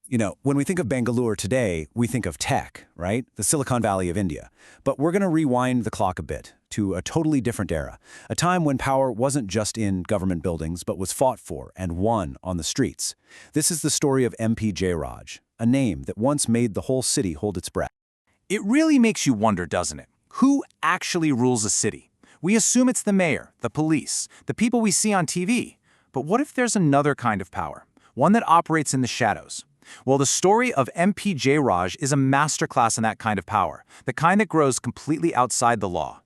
When we think of Bengaluru today, we think of tech, right? The Silicon Valley of India. But we're going to rewind the clock a bit to a totally different era, a time when power wasn't just in government buildings, but was fought for and won on the streets. This is the story of MP Jairaj, a name that once made the whole city hold its breath. It really makes you wonder, doesn't it? Who actually rules a city? We assume it's the mayor, the police, the people we see on TV. But what if there's another kind of power, one that operates in the shadows? Well, the story of MP Jairaj is a masterclass in that kind of power, the kind that grows completely outside the law.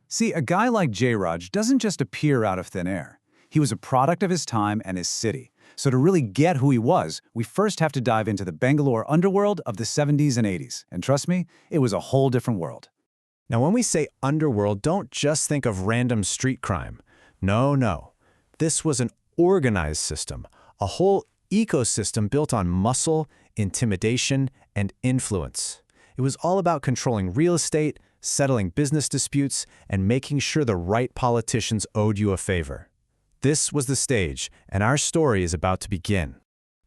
See, a guy like Jairaj doesn't just appear out of thin air. He was a product of his time and his city. So to really get who he was, we first have to dive into the Bengaluru underworld of the 70s and 80s. And trust me, it was a whole different world. Now, when we say underworld, don't just think of random street crime. No. This was an organized system, a whole ecosystem built on muscle, intimidation, and influence. It was all about controlling real estate, settling business disputes, and making sure the right politicians owed you a favor. This was the stage, and our story is about to begin.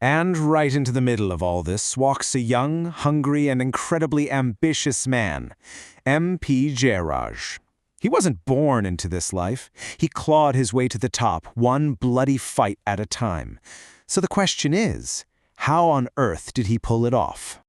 And right into the middle of all this walks a young, hungry, and incredibly ambitious man, MP Jairaj. He wasn't born into this life. He clawed his way to the top, one bloody fight at a time. So the question is, how on earth did he pull it off?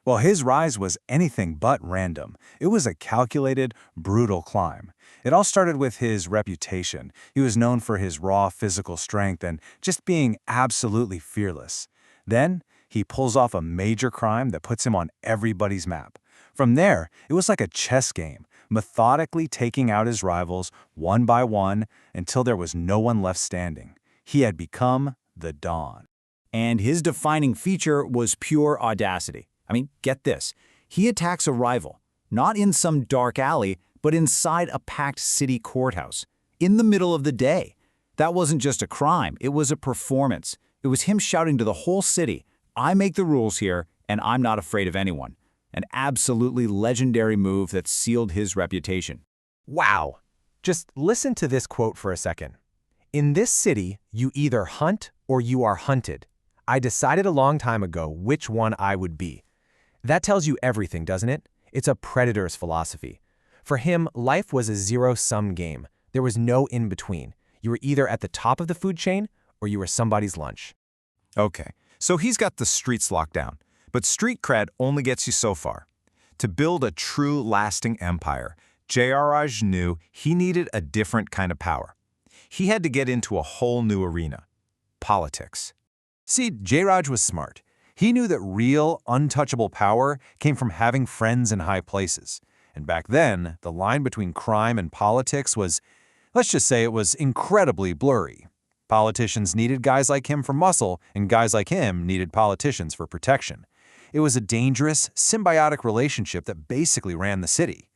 Well, his rise was anything but random. It was a calculated, brutal climb. It all started with his reputation. He was known for his raw physical strength and just being absolutely fearless. Then, he pulls off a major crime that puts him on everybody's map. From there, it was like a chess game, methodically taking out his rivals one by one until there was no one left standing. He had become the Dawn. And his defining feature was pure audacity. Get this. He attacks a rival, not in some dark alley, but inside a packed city courthouse, in the middle of the day. That wasn't just a crime, it was a performance. It was him shouting to the whole city, "I make the rules here, and I'm not afraid of anyone." An absolutely legendary move that sealed his reputation. Wow! Just listen to this quote for a second. In this city, you either hunt or you are hunted. I decided a long time ago which one I would be. That tells you everything, doesn't it? It's a predator's philosophy. For him, life was a zero-sum game. There was no in-between. You were either at the top of the food chain or you were somebody's lunch. Okay, so he's got the streets locked down. But street cred only gets you so far. To build a true, lasting empire, Jairaj knew he needed a different kind of power. He had to get into a whole new arena: politics. See, Jairaj was smart. He knew that real, untouchable power came from having friends in high places. And back then, the line between crime and politics was, let's just say it was incredibly blurry. Politicians needed guys like him for muscle, and guys like him needed politicians for protection. It was a dangerous, symbiotic relationship that basically ran the city.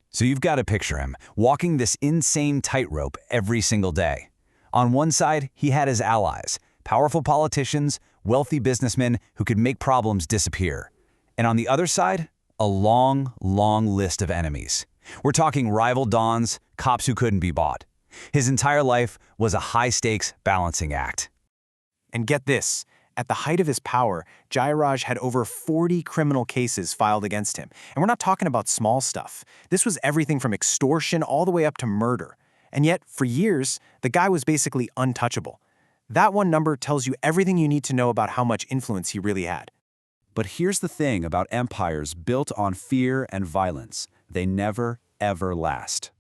So you've got to picture him, walking this insane tightrope every single day. On one side, he had his allies, powerful politicians, wealthy businessmen who could make problems disappear. And on the other side, a long, long list of enemies. We're talking rival dons, cops who couldn't be bought. His entire life was a high-stakes balancing act. And get this, at the height of his power, Jairaj had over 40 criminal cases filed against him. And we're not talking about small stuff. This was everything from extortion all the way up to murder. And yet, for years, the guy was basically untouchable. That one number tells you everything you need to know about how much influence he really had. But here's the thing about empires built on fear and violence. They never, ever last.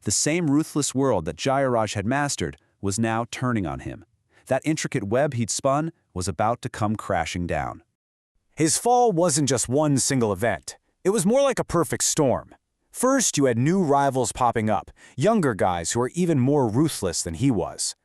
The same ruthless world that Jairaj had mastered was now turning on him. That intricate web he'd spun was about to come crashing down. His fall wasn't just one single event. It was more like a perfect storm. First, you had new rivals popping up, younger guys who were even more ruthless than he was.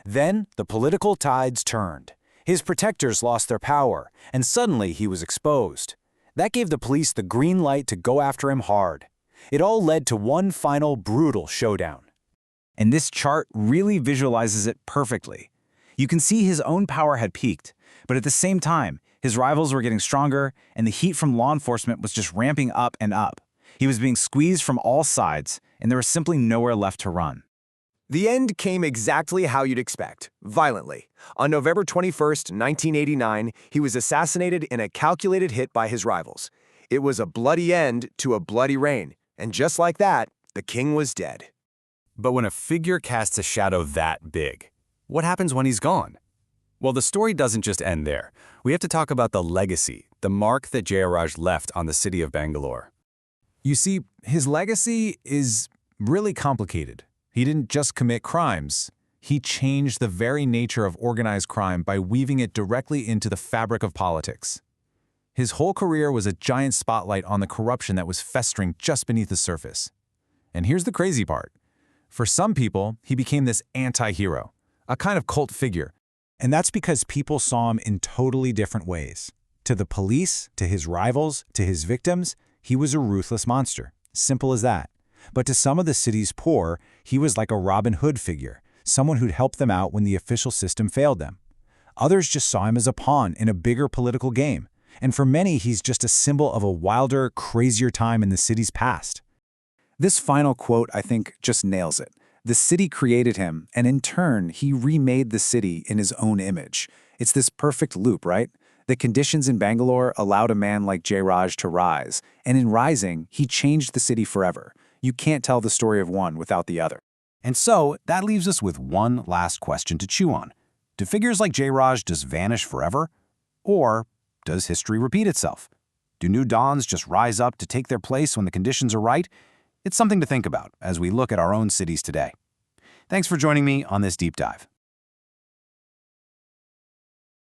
Then, the political tides turned. His protectors lost their power, and suddenly he was exposed. That gave the police the green light to go after him hard. It all led to one final brutal showdown. And this chart really visualizes it perfectly. You can see his own power had peaked, but at the same time, his rivals were getting stronger, and the heat from law enforcement was just ramping up and up. He was being squeezed from all sides, and there was simply nowhere left to run. The end came exactly how you'd expect, violently. On November 21st, 1989, he was assassinated in a calculated hit by his rivals. It was a bloody end to a bloody reign, and just like that, the king was dead. But when a figure casts a shadow that big, what happens when he's gone? Well, the story doesn't just end there. We have to talk about the legacy, the mark that Jairaj left on the city of Bangalore. You see, his legacy is really complicated. He didn't just commit crimes. He changed the very nature of organized crime by weaving it directly into the fabric of politics. His whole career was a giant spotlight on the corruption that was festering just beneath the surface. And here's the crazy part. For some people, he became this anti-hero, a kind of cult figure. And that's because people saw him in totally different ways. To the police, to his rivals, to his victims, he was a ruthless monster. Simple as that. But to some of the city's poor, he was like a Robin Hood figure, someone who'd help them out when the official system failed them. Others just saw him as a pawn in a bigger political game. And for many, he's just a symbol of a wilder, crazier time in the city's past. This final quote, I think, just nails it. The city created him, and in turn, he remade the city in his own image. It's this perfect loop, right? The conditions in Bangalore allowed a man like Jairaj to rise, and in rising, he changed the city forever. You can't tell the story of one without the other. And so, that leaves us with one last question to chew on. Do figures like Jairaj just vanish forever? Or does history repeat itself? Do new dawns just rise up to take their place when the conditions are right? It's something to think about as we look at our own cities today. Thanks for joining me on this deep dive.